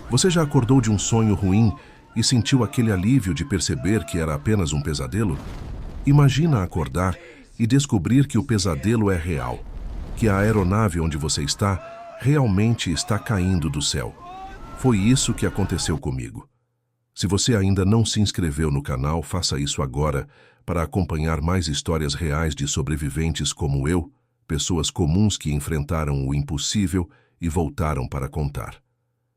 Você já acordou de um sonho ruim e sentiu aquele alívio de perceber que era apenas um pesadelo? Imagina acordar e descobrir que o pesadelo é real, que a aeronave onde você está realmente está caindo do céu. Foi isso que aconteceu comigo. Se você ainda não se inscreveu no canal, faça isso agora para acompanhar mais histórias reais de sobreviventes como eu, pessoas comuns que enfrentaram o impossível e voltaram para contar.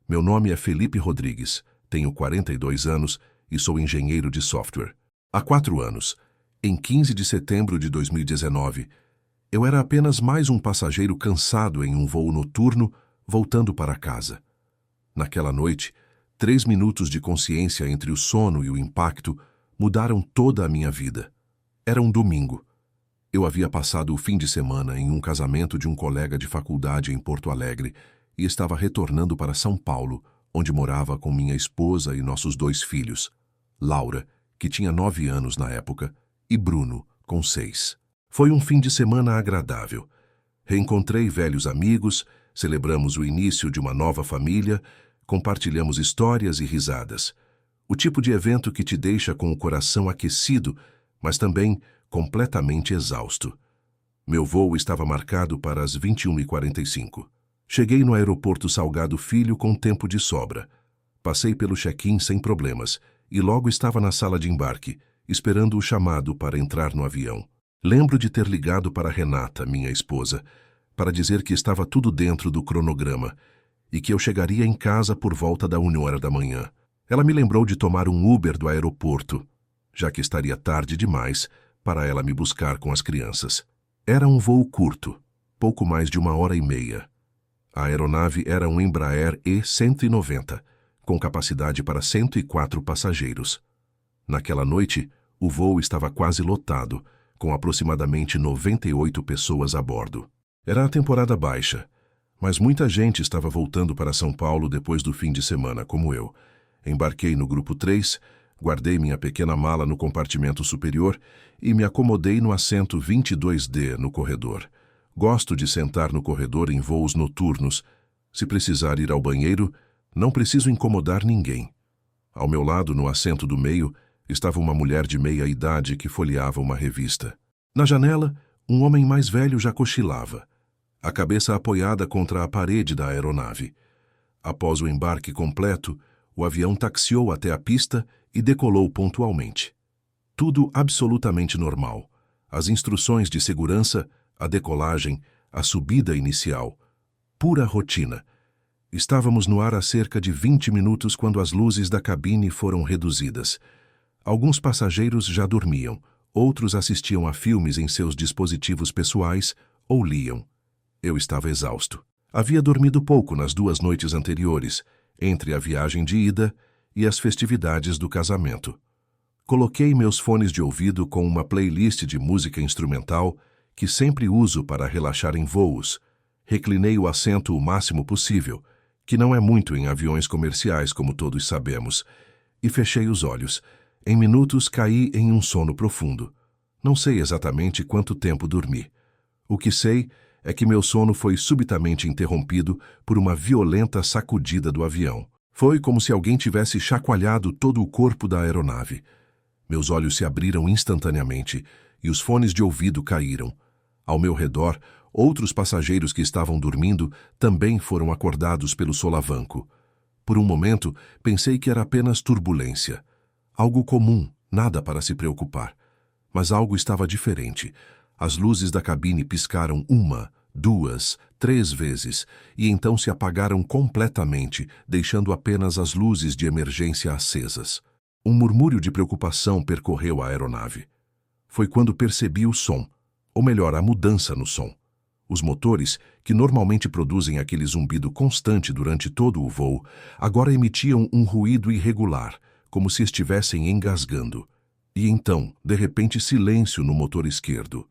Meu nome é Felipe Rodrigues, tenho 42 anos e sou engenheiro de software. Há 4 anos, em 15 de setembro de 2019, eu era apenas mais um passageiro cansado em um voo noturno voltando para casa. Naquela noite, 3 minutos de consciência entre o sono e o impacto mudaram toda a minha vida. Era um domingo. Eu havia passado o fim de semana em um casamento de um colega de faculdade em Porto Alegre e estava retornando para São Paulo, onde morava com minha esposa e nossos 2 filhos, Laura, que tinha 9 anos na época, e Bruno, com 6. Foi um fim de semana agradável. Reencontrei velhos amigos, celebramos o início de uma nova família, compartilhamos histórias e risadas. O tipo de evento que te deixa com o coração aquecido, mas também completamente exausto. Meu voo estava marcado para as 21h45. Cheguei no aeroporto Salgado Filho com tempo de sobra. Passei pelo check-in sem problemas e logo estava na sala de embarque, esperando o chamado para entrar no avião. Lembro de ter ligado para Renata, minha esposa, para dizer que estava tudo dentro do cronograma e que eu chegaria em casa por volta da 1h da manhã. Ela me lembrou de tomar um Uber do aeroporto, já que estaria tarde demais para ela me buscar com as crianças. Era um voo curto, pouco mais de 1h30. A aeronave era um Embraer E190, com capacidade para 104 passageiros. Naquela noite, o voo estava quase lotado, com aproximadamente 98 pessoas a bordo. Era a temporada baixa, mas muita gente estava voltando para São Paulo depois do fim de semana, como eu. Embarquei no grupo 3, guardei minha pequena mala no compartimento superior e me acomodei no assento 22D no corredor. Gosto de sentar no corredor em voos noturnos. Se precisar ir ao banheiro, não preciso incomodar ninguém. Ao meu lado, no assento do meio, estava uma mulher de meia idade que folheava uma revista. Na janela, um homem mais velho já cochilava, a cabeça apoiada contra a parede da aeronave. Após o embarque completo, o avião taxiou até a pista e decolou pontualmente. Tudo absolutamente normal. As instruções de segurança, a decolagem, a subida inicial. Pura rotina. Estávamos no ar há cerca de 20 minutos quando as luzes da cabine foram reduzidas. Alguns passageiros já dormiam, outros assistiam a filmes em seus dispositivos pessoais ou liam. Eu estava exausto. Havia dormido pouco nas 2 noites anteriores, entre a viagem de ida e as festividades do casamento. Coloquei meus fones de ouvido com uma playlist de música instrumental que sempre uso para relaxar em voos. Reclinei o assento o máximo possível, que não é muito em aviões comerciais, como todos sabemos, e fechei os olhos. Em minutos caí em um sono profundo. Não sei exatamente quanto tempo dormi. O que sei é que meu sono foi subitamente interrompido por uma violenta sacudida do avião. Foi como se alguém tivesse chacoalhado todo o corpo da aeronave. Meus olhos se abriram instantaneamente e os fones de ouvido caíram. Ao meu redor, outros passageiros que estavam dormindo também foram acordados pelo solavanco. Por um momento, pensei que era apenas turbulência. Algo comum, nada para se preocupar. Mas algo estava diferente. As luzes da cabine piscaram 1, 2, 3 vezes e então se apagaram completamente, deixando apenas as luzes de emergência acesas. Um murmúrio de preocupação percorreu a aeronave. Foi quando percebi o som, ou melhor, a mudança no som. Os motores, que normalmente produzem aquele zumbido constante durante todo o voo, agora emitiam um ruído irregular, como se estivessem engasgando. E então, de repente, silêncio no motor esquerdo.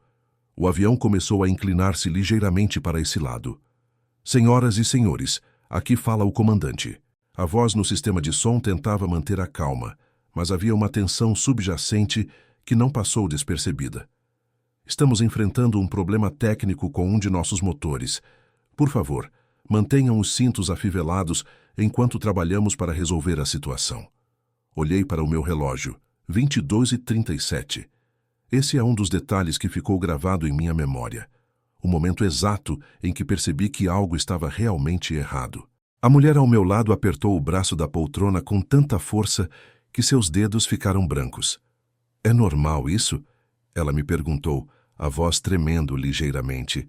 O avião começou a inclinar-se ligeiramente para esse lado. Senhoras e senhores, aqui fala o comandante. A voz no sistema de som tentava manter a calma, mas havia uma tensão subjacente que não passou despercebida. Estamos enfrentando um problema técnico com um de nossos motores. Por favor, mantenham os cintos afivelados enquanto trabalhamos para resolver a situação. Olhei para o meu relógio, 22h37. Esse é um dos detalhes que ficou gravado em minha memória. O momento exato em que percebi que algo estava realmente errado. A mulher ao meu lado apertou o braço da poltrona com tanta força que seus dedos ficaram brancos. "É normal isso?" Ela me perguntou, a voz tremendo ligeiramente.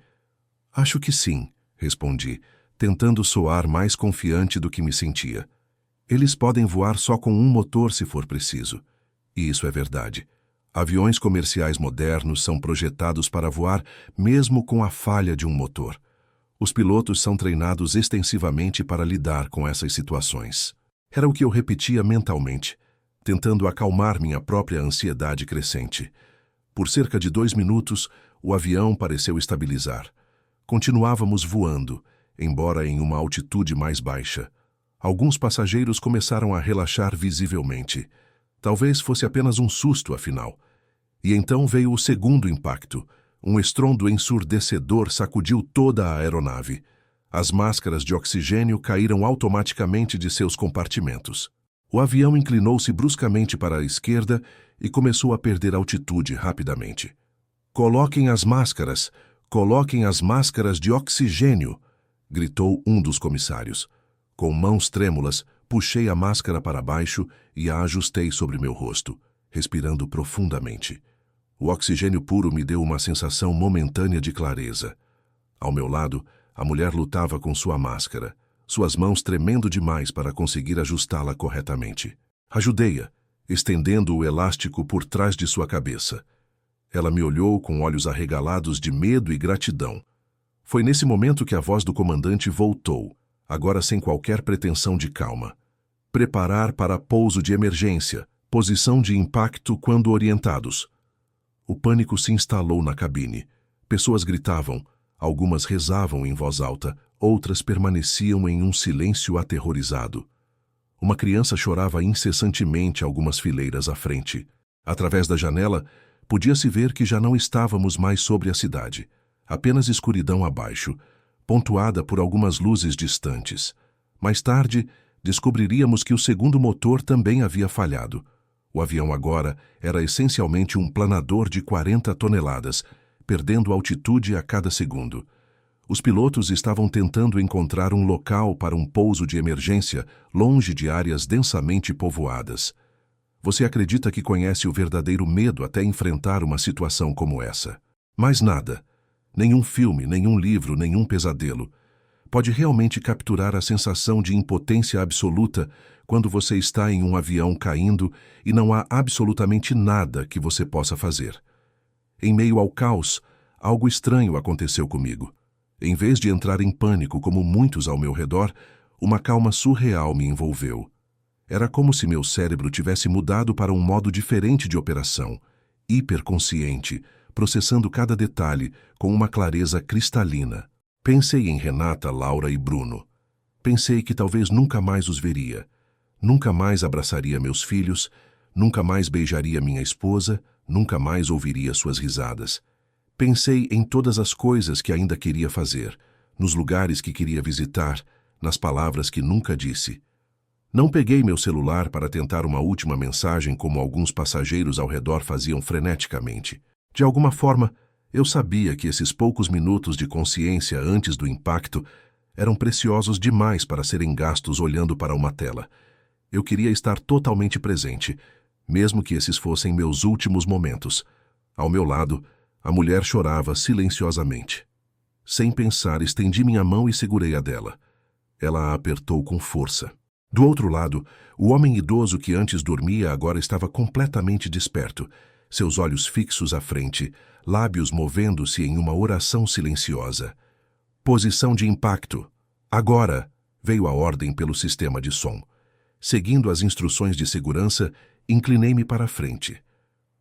"Acho que sim", respondi, tentando soar mais confiante do que me sentia. "Eles podem voar só com um motor se for preciso." E isso é verdade. Aviões comerciais modernos são projetados para voar mesmo com a falha de um motor. Os pilotos são treinados extensivamente para lidar com essas situações. Era o que eu repetia mentalmente, tentando acalmar minha própria ansiedade crescente. Por cerca de 2 minutos, o avião pareceu estabilizar. Continuávamos voando, embora em uma altitude mais baixa. Alguns passageiros começaram a relaxar visivelmente. Talvez fosse apenas um susto, afinal. E então veio o segundo impacto. Um estrondo ensurdecedor sacudiu toda a aeronave. As máscaras de oxigênio caíram automaticamente de seus compartimentos. O avião inclinou-se bruscamente para a esquerda e começou a perder altitude rapidamente. "Coloquem as máscaras! Coloquem as máscaras de oxigênio!" gritou um dos comissários. Com mãos trêmulas, puxei a máscara para baixo e a ajustei sobre meu rosto, respirando profundamente. O oxigênio puro me deu uma sensação momentânea de clareza. Ao meu lado, a mulher lutava com sua máscara, suas mãos tremendo demais para conseguir ajustá-la corretamente. Ajudei-a, estendendo o elástico por trás de sua cabeça. Ela me olhou com olhos arregalados de medo e gratidão. Foi nesse momento que a voz do comandante voltou, agora sem qualquer pretensão de calma. "Preparar para pouso de emergência. Posição de impacto quando orientados." O pânico se instalou na cabine. Pessoas gritavam, algumas rezavam em voz alta, outras permaneciam em um silêncio aterrorizado. Uma criança chorava incessantemente algumas fileiras à frente. Através da janela, podia-se ver que já não estávamos mais sobre a cidade, apenas escuridão abaixo, pontuada por algumas luzes distantes. Mais tarde, descobriríamos que o segundo motor também havia falhado. O avião agora era essencialmente um planador de 40 toneladas, perdendo altitude a cada segundo. Os pilotos estavam tentando encontrar um local para um pouso de emergência longe de áreas densamente povoadas. Você acredita que conhece o verdadeiro medo até enfrentar uma situação como essa? Mais nada. Nenhum filme, nenhum livro, nenhum pesadelo pode realmente capturar a sensação de impotência absoluta quando você está em um avião caindo e não há absolutamente nada que você possa fazer. Em meio ao caos, algo estranho aconteceu comigo. Em vez de entrar em pânico como muitos ao meu redor, uma calma surreal me envolveu. Era como se meu cérebro tivesse mudado para um modo diferente de operação, hiperconsciente, processando cada detalhe com uma clareza cristalina. Pensei em Renata, Laura e Bruno. Pensei que talvez nunca mais os veria. Nunca mais abraçaria meus filhos, nunca mais beijaria minha esposa, nunca mais ouviria suas risadas. Pensei em todas as coisas que ainda queria fazer, nos lugares que queria visitar, nas palavras que nunca disse. Não peguei meu celular para tentar uma última mensagem como alguns passageiros ao redor faziam freneticamente. De alguma forma, eu sabia que esses poucos minutos de consciência antes do impacto eram preciosos demais para serem gastos olhando para uma tela. Eu queria estar totalmente presente, mesmo que esses fossem meus últimos momentos. Ao meu lado, a mulher chorava silenciosamente. Sem pensar, estendi minha mão e segurei a dela. Ela a apertou com força. Do outro lado, o homem idoso que antes dormia agora estava completamente desperto, seus olhos fixos à frente, lábios movendo-se em uma oração silenciosa. Posição de impacto. Agora, veio a ordem pelo sistema de som. Seguindo as instruções de segurança, inclinei-me para a frente,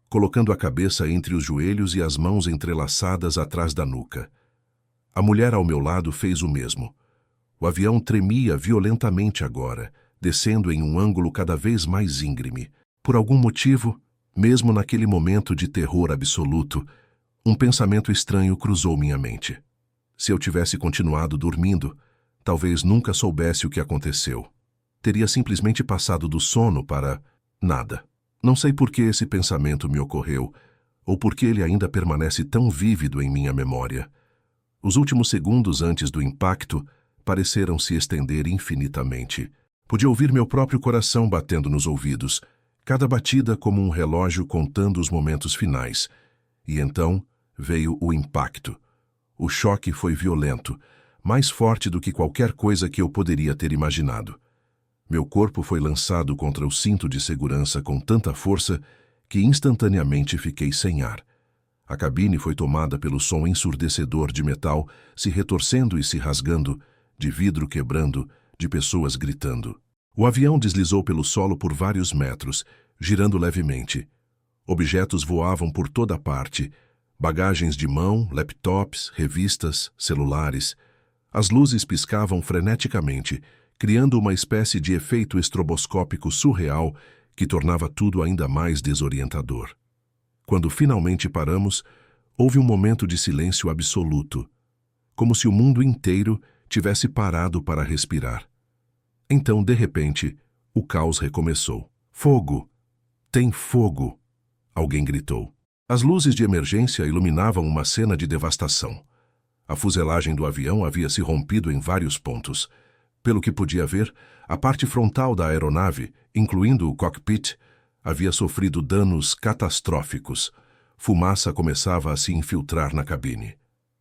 colocando a cabeça entre os joelhos e as mãos entrelaçadas atrás da nuca. A mulher ao meu lado fez o mesmo. O avião tremia violentamente agora, descendo em um ângulo cada vez mais íngreme. Por algum motivo, mesmo naquele momento de terror absoluto, um pensamento estranho cruzou minha mente. Se eu tivesse continuado dormindo, talvez nunca soubesse o que aconteceu. Teria simplesmente passado do sono para nada. Não sei por que esse pensamento me ocorreu, ou por que ele ainda permanece tão vívido em minha memória. Os últimos segundos antes do impacto pareceram se estender infinitamente. Podia ouvir meu próprio coração batendo nos ouvidos, cada batida como um relógio contando os momentos finais. E então veio o impacto. O choque foi violento, mais forte do que qualquer coisa que eu poderia ter imaginado. Meu corpo foi lançado contra o cinto de segurança com tanta força que instantaneamente fiquei sem ar. A cabine foi tomada pelo som ensurdecedor de metal se retorcendo e se rasgando, de vidro quebrando, de pessoas gritando. O avião deslizou pelo solo por vários metros, girando levemente. Objetos voavam por toda parte, bagagens de mão, laptops, revistas, celulares. As luzes piscavam freneticamente, criando uma espécie de efeito estroboscópico surreal que tornava tudo ainda mais desorientador. Quando finalmente paramos, houve um momento de silêncio absoluto, como se o mundo inteiro tivesse parado para respirar. Então, de repente, o caos recomeçou. Fogo! Tem fogo! Alguém gritou. As luzes de emergência iluminavam uma cena de devastação. A fuselagem do avião havia se rompido em vários pontos. Pelo que podia ver, a parte frontal da aeronave, incluindo o cockpit, havia sofrido danos catastróficos. Fumaça começava a se infiltrar na cabine.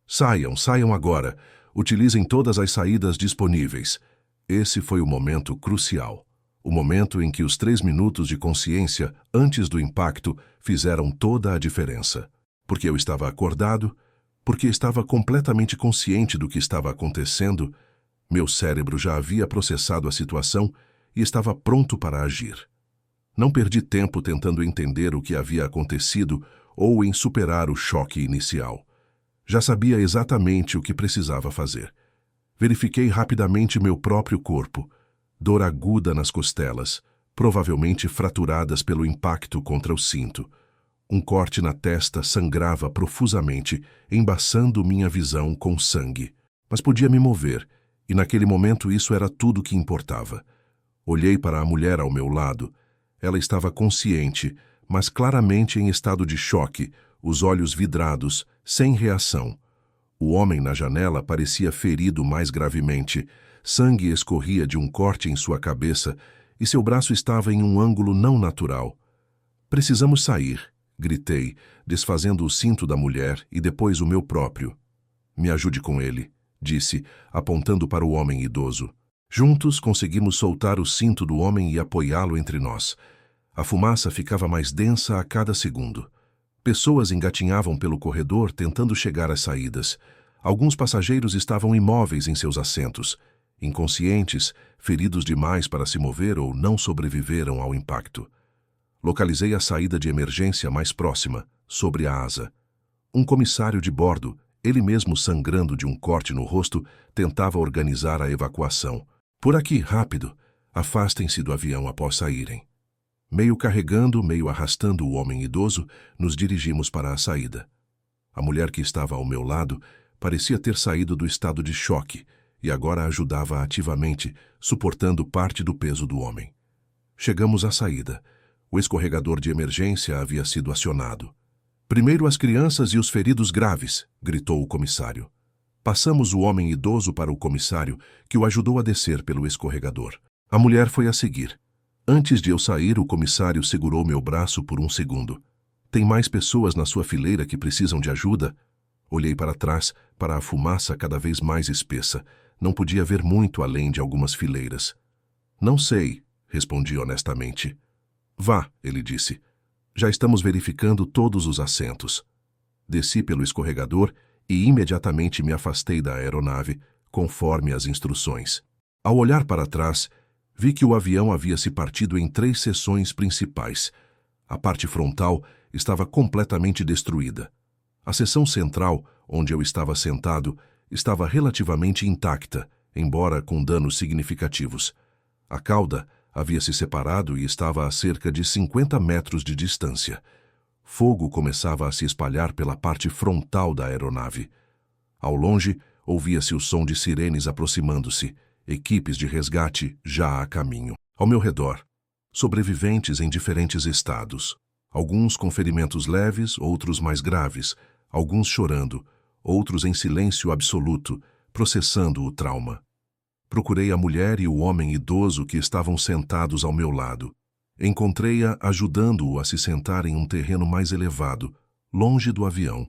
Saiam agora. Utilizem todas as saídas disponíveis. Esse foi o momento crucial. O momento em que os 3 minutos de consciência antes do impacto fizeram toda a diferença. Porque eu estava acordado, porque estava completamente consciente do que estava acontecendo, meu cérebro já havia processado a situação e estava pronto para agir. Não perdi tempo tentando entender o que havia acontecido ou em superar o choque inicial. Já sabia exatamente o que precisava fazer. Verifiquei rapidamente meu próprio corpo, dor aguda nas costelas, provavelmente fraturadas pelo impacto contra o cinto. Um corte na testa sangrava profusamente, embaçando minha visão com sangue. Mas podia me mover, e naquele momento isso era tudo que importava. Olhei para a mulher ao meu lado. Ela estava consciente, mas claramente em estado de choque, os olhos vidrados, sem reação. O homem na janela parecia ferido mais gravemente. Sangue escorria de um corte em sua cabeça e seu braço estava em um ângulo não natural. Precisamos sair, gritei, desfazendo o cinto da mulher e depois o meu próprio. Me ajude com ele, disse, apontando para o homem idoso. Juntos conseguimos soltar o cinto do homem e apoiá-lo entre nós. A fumaça ficava mais densa a cada segundo. Pessoas engatinhavam pelo corredor tentando chegar às saídas. Alguns passageiros estavam imóveis em seus assentos, inconscientes, feridos demais para se mover ou não sobreviveram ao impacto. Localizei a saída de emergência mais próxima, sobre a asa. Um comissário de bordo, ele mesmo sangrando de um corte no rosto, tentava organizar a evacuação. Por aqui, rápido. Afastem-se do avião após saírem. Meio carregando, meio arrastando o homem idoso, nos dirigimos para a saída. A mulher que estava ao meu lado parecia ter saído do estado de choque e agora ajudava ativamente, suportando parte do peso do homem. Chegamos à saída. O escorregador de emergência havia sido acionado. Primeiro as crianças e os feridos graves, gritou o comissário. Passamos o homem idoso para o comissário, que o ajudou a descer pelo escorregador. A mulher foi a seguir. Antes de eu sair, o comissário segurou meu braço por um segundo. Tem mais pessoas na sua fileira que precisam de ajuda? Olhei para trás, para a fumaça cada vez mais espessa. Não podia ver muito além de algumas fileiras. Não sei, respondi honestamente. Vá, ele disse. Já estamos verificando todos os assentos. Desci pelo escorregador e imediatamente me afastei da aeronave, conforme as instruções. Ao olhar para trás, vi que o avião havia se partido em 3 seções principais. A parte frontal estava completamente destruída. A seção central, onde eu estava sentado, estava relativamente intacta, embora com danos significativos. A cauda havia se separado e estava a cerca de 50 metros de distância. Fogo começava a se espalhar pela parte frontal da aeronave. Ao longe, ouvia-se o som de sirenes aproximando-se, equipes de resgate já a caminho. Ao meu redor, sobreviventes em diferentes estados. Alguns com ferimentos leves, outros mais graves, alguns chorando, outros em silêncio absoluto, processando o trauma. Procurei a mulher e o homem idoso que estavam sentados ao meu lado. Encontrei-a ajudando-o a se sentar em um terreno mais elevado, longe do avião.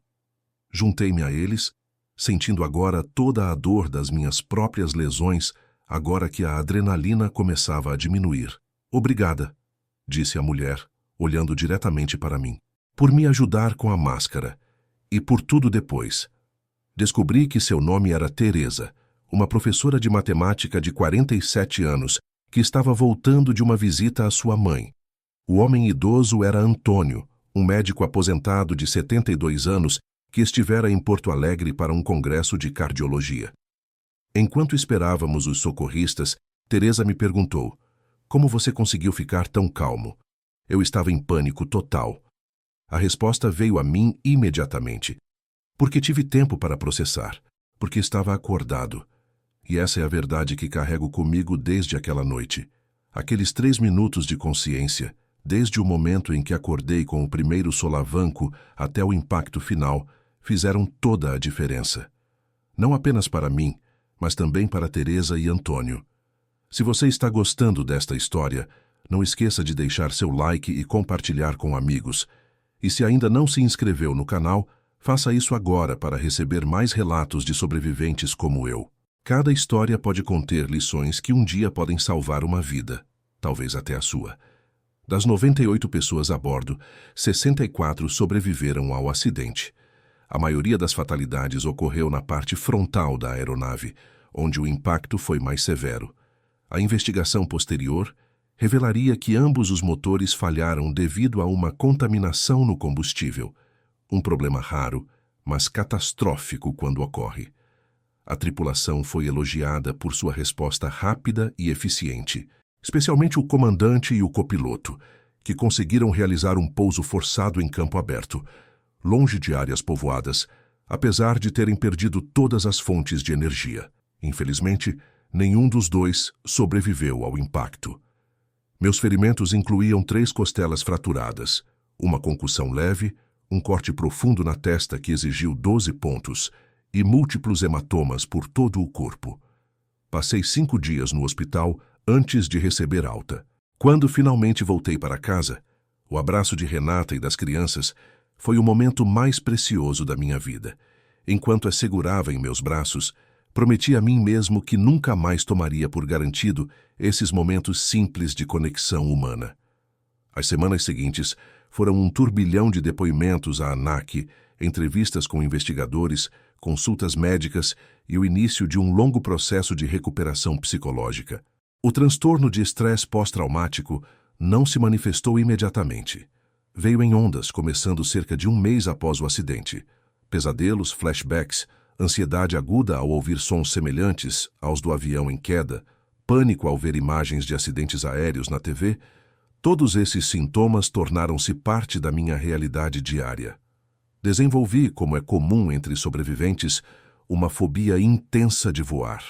Juntei-me a eles, sentindo agora toda a dor das minhas próprias lesões, agora que a adrenalina começava a diminuir. Obrigada, disse a mulher, olhando diretamente para mim, por me ajudar com a máscara e por tudo depois. Descobri que seu nome era Teresa, uma professora de matemática de 47 anos que estava voltando de uma visita à sua mãe. O homem idoso era Antônio, um médico aposentado de 72 anos que estivera em Porto Alegre para um congresso de cardiologia. Enquanto esperávamos os socorristas, Teresa me perguntou: "Como você conseguiu ficar tão calmo?" Eu estava em pânico total. A resposta veio a mim imediatamente. Porque tive tempo para processar, porque estava acordado. E essa é a verdade que carrego comigo desde aquela noite. Aqueles 3 minutos de consciência, desde o momento em que acordei com o primeiro solavanco até o impacto final, fizeram toda a diferença. Não apenas para mim, mas também para Teresa e Antônio. Se você está gostando desta história, não esqueça de deixar seu like e compartilhar com amigos. E se ainda não se inscreveu no canal, faça isso agora para receber mais relatos de sobreviventes como eu. Cada história pode conter lições que um dia podem salvar uma vida, talvez até a sua. Das 98 pessoas a bordo, 64 sobreviveram ao acidente. A maioria das fatalidades ocorreu na parte frontal da aeronave, onde o impacto foi mais severo. A investigação posterior revelaria que ambos os motores falharam devido a uma contaminação no combustível, um problema raro, mas catastrófico quando ocorre. A tripulação foi elogiada por sua resposta rápida e eficiente, especialmente o comandante e o copiloto, que conseguiram realizar um pouso forçado em campo aberto, longe de áreas povoadas, apesar de terem perdido todas as fontes de energia. Infelizmente, nenhum dos dois sobreviveu ao impacto. Meus ferimentos incluíam 3 costelas fraturadas, uma concussão leve, um corte profundo na testa que exigiu 12 pontos e múltiplos hematomas por todo o corpo. Passei 5 dias no hospital antes de receber alta. Quando finalmente voltei para casa, o abraço de Renata e das crianças foi o momento mais precioso da minha vida. Enquanto a segurava em meus braços, prometi a mim mesmo que nunca mais tomaria por garantido esses momentos simples de conexão humana. As semanas seguintes foram um turbilhão de depoimentos à ANAC, entrevistas com investigadores, consultas médicas e o início de um longo processo de recuperação psicológica. O transtorno de estresse pós-traumático não se manifestou imediatamente. Veio em ondas, começando cerca de 1 mês após o acidente. Pesadelos, flashbacks, ansiedade aguda ao ouvir sons semelhantes aos do avião em queda, pânico ao ver imagens de acidentes aéreos na TV, todos esses sintomas tornaram-se parte da minha realidade diária. Desenvolvi, como é comum entre sobreviventes, uma fobia intensa de voar.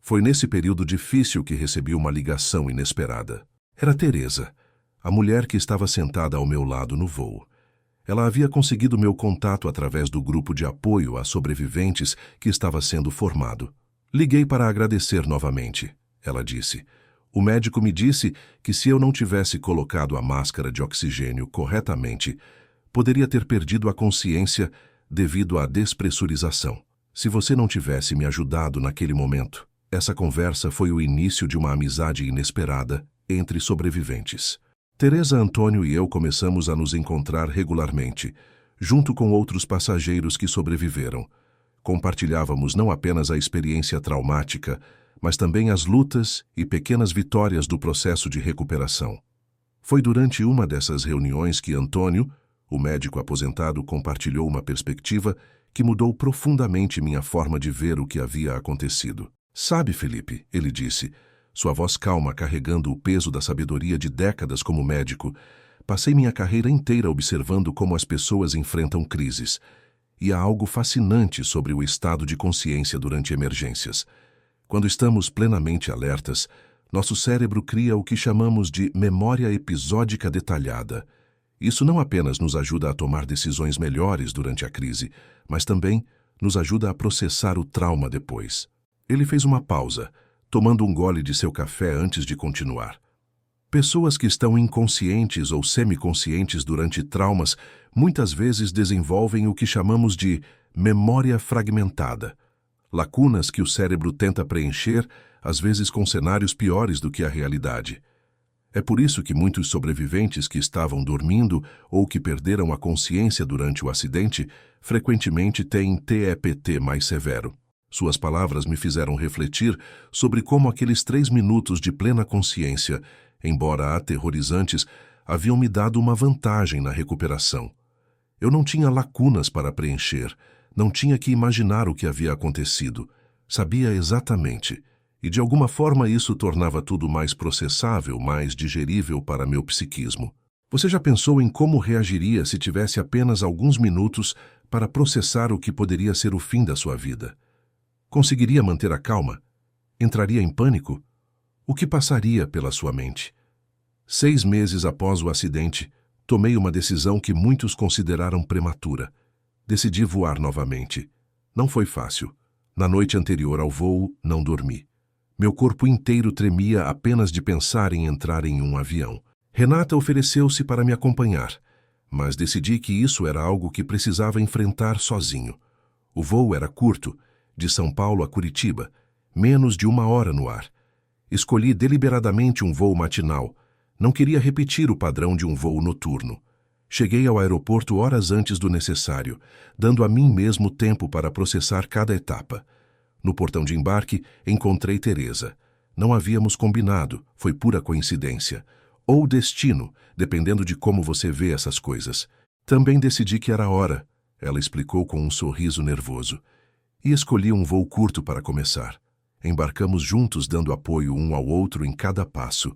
Foi nesse período difícil que recebi uma ligação inesperada. Era Teresa, a mulher que estava sentada ao meu lado no voo. Ela havia conseguido meu contato através do grupo de apoio a sobreviventes que estava sendo formado. Liguei para agradecer novamente, ela disse. O médico me disse que se eu não tivesse colocado a máscara de oxigênio corretamente, poderia ter perdido a consciência devido à despressurização. Se você não tivesse me ajudado naquele momento, essa conversa foi o início de uma amizade inesperada entre sobreviventes. Teresa, Antônio e eu começamos a nos encontrar regularmente, junto com outros passageiros que sobreviveram. Compartilhávamos não apenas a experiência traumática, mas também as lutas e pequenas vitórias do processo de recuperação. Foi durante uma dessas reuniões que Antônio, o médico aposentado, compartilhou uma perspectiva que mudou profundamente minha forma de ver o que havia acontecido. "Sabe, Felipe", ele disse, sua voz calma carregando o peso da sabedoria de décadas como médico, passei minha carreira inteira observando como as pessoas enfrentam crises. E há algo fascinante sobre o estado de consciência durante emergências. Quando estamos plenamente alertas, nosso cérebro cria o que chamamos de memória episódica detalhada. Isso não apenas nos ajuda a tomar decisões melhores durante a crise, mas também nos ajuda a processar o trauma depois. Ele fez uma pausa, tomando um gole de seu café antes de continuar. Pessoas que estão inconscientes ou semiconscientes durante traumas muitas vezes desenvolvem o que chamamos de memória fragmentada. Lacunas que o cérebro tenta preencher, às vezes com cenários piores do que a realidade. É por isso que muitos sobreviventes que estavam dormindo ou que perderam a consciência durante o acidente frequentemente têm TEPT mais severo. Suas palavras me fizeram refletir sobre como aqueles 3 minutos de plena consciência, embora aterrorizantes, haviam me dado uma vantagem na recuperação. Eu não tinha lacunas para preencher, não tinha que imaginar o que havia acontecido. Sabia exatamente. E de alguma forma isso tornava tudo mais processável, mais digerível para meu psiquismo. Você já pensou em como reagiria se tivesse apenas alguns minutos para processar o que poderia ser o fim da sua vida? Conseguiria manter a calma? Entraria em pânico? O que passaria pela sua mente? 6 meses após o acidente, tomei uma decisão que muitos consideraram prematura. Decidi voar novamente. Não foi fácil. Na noite anterior ao voo, não dormi. Meu corpo inteiro tremia apenas de pensar em entrar em um avião. Renata ofereceu-se para me acompanhar, mas decidi que isso era algo que precisava enfrentar sozinho. O voo era curto, de São Paulo a Curitiba, menos de 1 hora no ar. Escolhi deliberadamente um voo matinal. Não queria repetir o padrão de um voo noturno. Cheguei ao aeroporto horas antes do necessário, dando a mim mesmo tempo para processar cada etapa. No portão de embarque, encontrei Teresa. Não havíamos combinado, foi pura coincidência. Ou destino, dependendo de como você vê essas coisas. Também decidi que era a hora, ela explicou com um sorriso nervoso. E escolhi um voo curto para começar. Embarcamos juntos, dando apoio um ao outro em cada passo.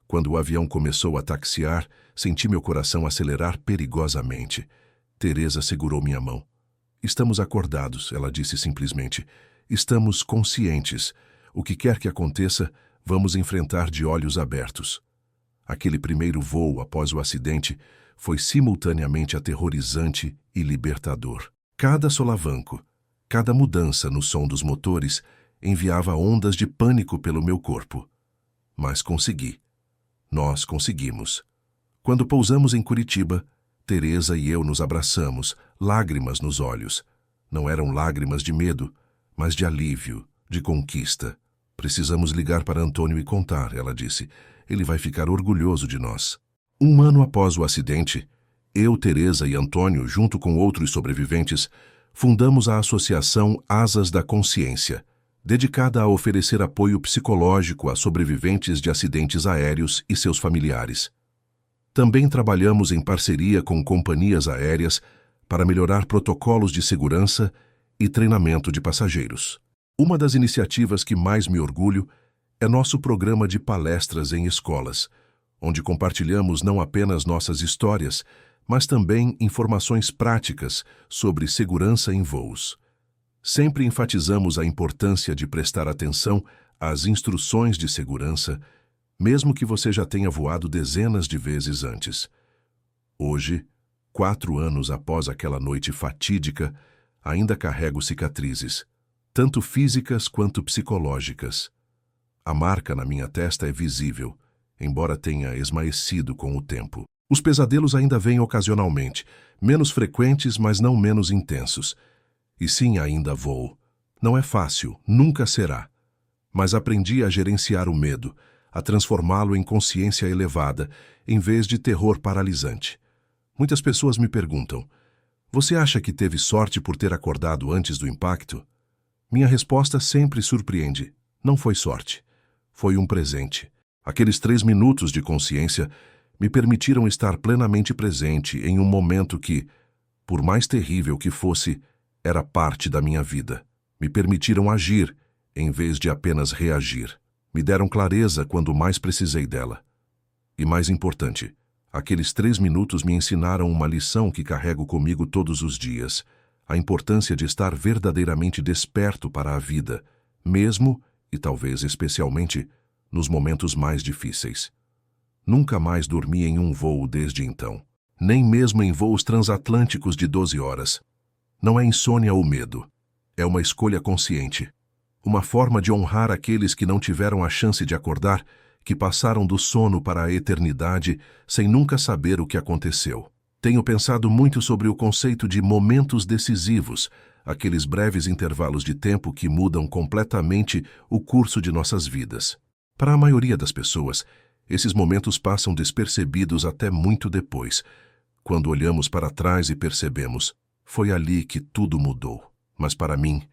Quando o avião começou a taxiar, senti meu coração acelerar perigosamente. Teresa segurou minha mão. Estamos acordados, ela disse simplesmente. Estamos conscientes. O que quer que aconteça, vamos enfrentar de olhos abertos. Aquele primeiro voo após o acidente foi simultaneamente aterrorizante e libertador. Cada solavanco, cada mudança no som dos motores enviava ondas de pânico pelo meu corpo. Mas consegui. Nós conseguimos. Quando pousamos em Curitiba, Teresa e eu nos abraçamos, lágrimas nos olhos. Não eram lágrimas de medo, mas de alívio, de conquista. Precisamos ligar para Antônio e contar, ela disse. Ele vai ficar orgulhoso de nós. 1 ano após o acidente, eu, Teresa e Antônio, junto com outros sobreviventes, fundamos a Associação Asas da Consciência, dedicada a oferecer apoio psicológico a sobreviventes de acidentes aéreos e seus familiares. Também trabalhamos em parceria com companhias aéreas para melhorar protocolos de segurança e treinamento de passageiros. Uma das iniciativas que mais me orgulho é nosso programa de palestras em escolas, onde compartilhamos não apenas nossas histórias, mas também informações práticas sobre segurança em voos. Sempre enfatizamos a importância de prestar atenção às instruções de segurança, mesmo que você já tenha voado dezenas de vezes antes. Hoje, 4 anos após aquela noite fatídica, ainda carrego cicatrizes, tanto físicas quanto psicológicas. A marca na minha testa é visível, embora tenha esmaecido com o tempo. Os pesadelos ainda vêm ocasionalmente, menos frequentes, mas não menos intensos. E sim, ainda voo. Não é fácil, nunca será. Mas aprendi a gerenciar o medo, a transformá-lo em consciência elevada, em vez de terror paralisante. Muitas pessoas me perguntam, você acha que teve sorte por ter acordado antes do impacto? Minha resposta sempre surpreende. Não foi sorte. Foi um presente. Aqueles 3 minutos de consciência me permitiram estar plenamente presente em um momento que, por mais terrível que fosse, era parte da minha vida. Me permitiram agir, em vez de apenas reagir. Me deram clareza quando mais precisei dela. E mais importante, aqueles 3 minutos me ensinaram uma lição que carrego comigo todos os dias: a importância de estar verdadeiramente desperto para a vida, mesmo e talvez especialmente nos momentos mais difíceis. Nunca mais dormi em um voo desde então, nem mesmo em voos transatlânticos de 12 horas. Não é insônia ou medo, é uma escolha consciente. Uma forma de honrar aqueles que não tiveram a chance de acordar, que passaram do sono para a eternidade sem nunca saber o que aconteceu. Tenho pensado muito sobre o conceito de momentos decisivos, aqueles breves intervalos de tempo que mudam completamente o curso de nossas vidas. Para a maioria das pessoas, esses momentos passam despercebidos até muito depois, quando olhamos para trás e percebemos, foi ali que tudo mudou. Mas para mim,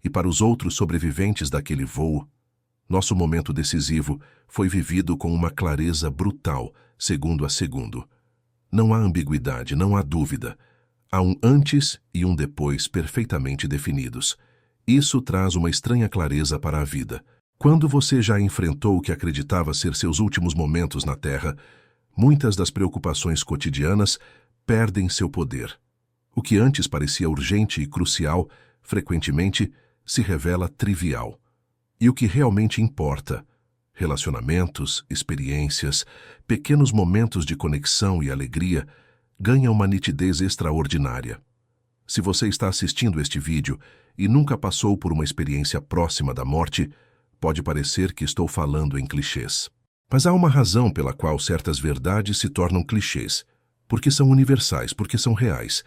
e para os outros sobreviventes daquele voo, nosso momento decisivo foi vivido com uma clareza brutal, segundo a segundo. Não há ambiguidade, não há dúvida. Há um antes e um depois perfeitamente definidos. Isso traz uma estranha clareza para a vida. Quando você já enfrentou o que acreditava ser seus últimos momentos na Terra, muitas das preocupações cotidianas perdem seu poder. O que antes parecia urgente e crucial, frequentemente, se revela trivial. E o que realmente importa, relacionamentos, experiências, pequenos momentos de conexão e alegria, ganham uma nitidez extraordinária. Se você está assistindo este vídeo e nunca passou por uma experiência próxima da morte, pode parecer que estou falando em clichês. Mas há uma razão pela qual certas verdades se tornam clichês, porque são universais, porque são reais.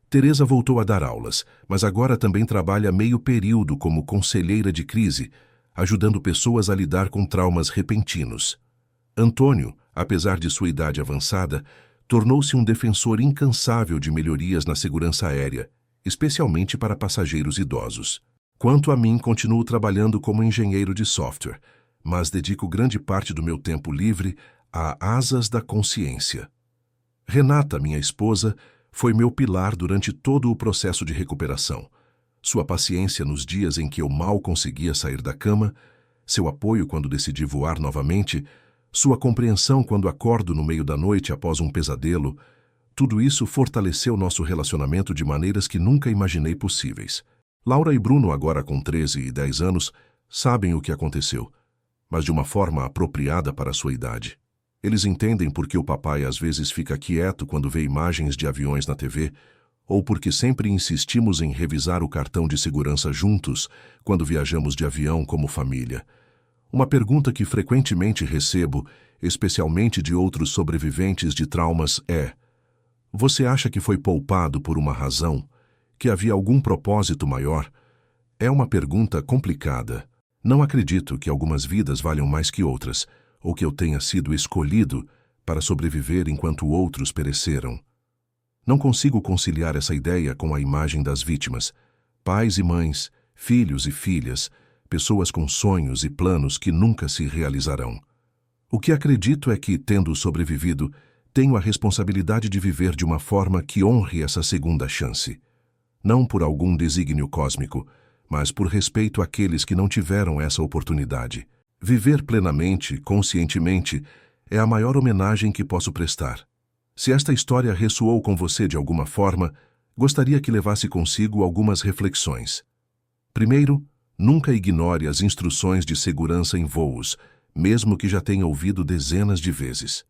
Teresa voltou a dar aulas, mas agora também trabalha meio período como conselheira de crise, ajudando pessoas a lidar com traumas repentinos. Antônio, apesar de sua idade avançada, tornou-se um defensor incansável de melhorias na segurança aérea, especialmente para passageiros idosos. Quanto a mim, continuo trabalhando como engenheiro de software, mas dedico grande parte do meu tempo livre a asas da consciência. Renata, minha esposa, foi meu pilar durante todo o processo de recuperação. Sua paciência nos dias em que eu mal conseguia sair da cama, seu apoio quando decidi voar novamente, sua compreensão quando acordo no meio da noite após um pesadelo, tudo isso fortaleceu nosso relacionamento de maneiras que nunca imaginei possíveis. Laura e Bruno, agora com 13 e 10 anos, sabem o que aconteceu, mas de uma forma apropriada para a sua idade. Eles entendem por que o papai às vezes fica quieto quando vê imagens de aviões na TV, ou porque sempre insistimos em revisar o cartão de segurança juntos quando viajamos de avião como família. Uma pergunta que frequentemente recebo, especialmente de outros sobreviventes de traumas, é: você acha que foi poupado por uma razão? Que havia algum propósito maior? É uma pergunta complicada. Não acredito que algumas vidas valham mais que outras, ou que eu tenha sido escolhido para sobreviver enquanto outros pereceram. Não consigo conciliar essa ideia com a imagem das vítimas, pais e mães, filhos e filhas, pessoas com sonhos e planos que nunca se realizarão. O que acredito é que, tendo sobrevivido, tenho a responsabilidade de viver de uma forma que honre essa segunda chance. Não por algum desígnio cósmico, mas por respeito àqueles que não tiveram essa oportunidade. Viver plenamente, conscientemente, é a maior homenagem que posso prestar. Se esta história ressoou com você de alguma forma, gostaria que levasse consigo algumas reflexões. Primeiro, nunca ignore as instruções de segurança em voos, mesmo que já tenha ouvido dezenas de vezes.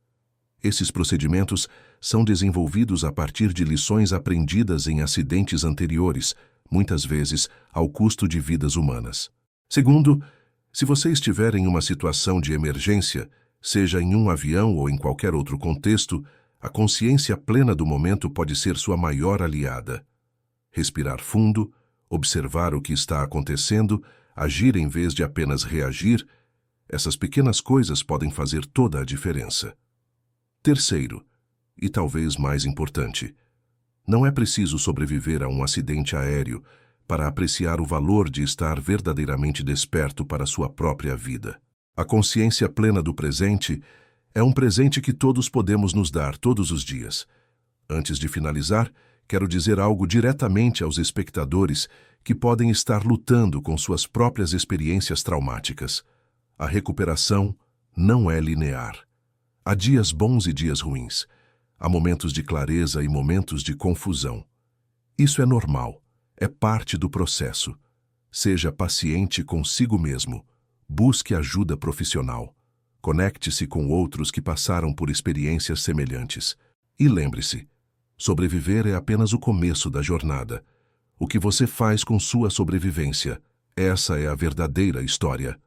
Esses procedimentos são desenvolvidos a partir de lições aprendidas em acidentes anteriores, muitas vezes ao custo de vidas humanas. Segundo, se você estiver em uma situação de emergência, seja em um avião ou em qualquer outro contexto, a consciência plena do momento pode ser sua maior aliada. Respirar fundo, observar o que está acontecendo, agir em vez de apenas reagir, essas pequenas coisas podem fazer toda a diferença. Terceiro, e talvez mais importante, não é preciso sobreviver a um acidente aéreo para apreciar o valor de estar verdadeiramente desperto para sua própria vida. A consciência plena do presente é um presente que todos podemos nos dar todos os dias. Antes de finalizar, quero dizer algo diretamente aos espectadores que podem estar lutando com suas próprias experiências traumáticas. A recuperação não é linear. Há dias bons e dias ruins. Há momentos de clareza e momentos de confusão. Isso é normal. É parte do processo. Seja paciente consigo mesmo. Busque ajuda profissional. Conecte-se com outros que passaram por experiências semelhantes. E lembre-se, sobreviver é apenas o começo da jornada. O que você faz com sua sobrevivência? Essa é a verdadeira história.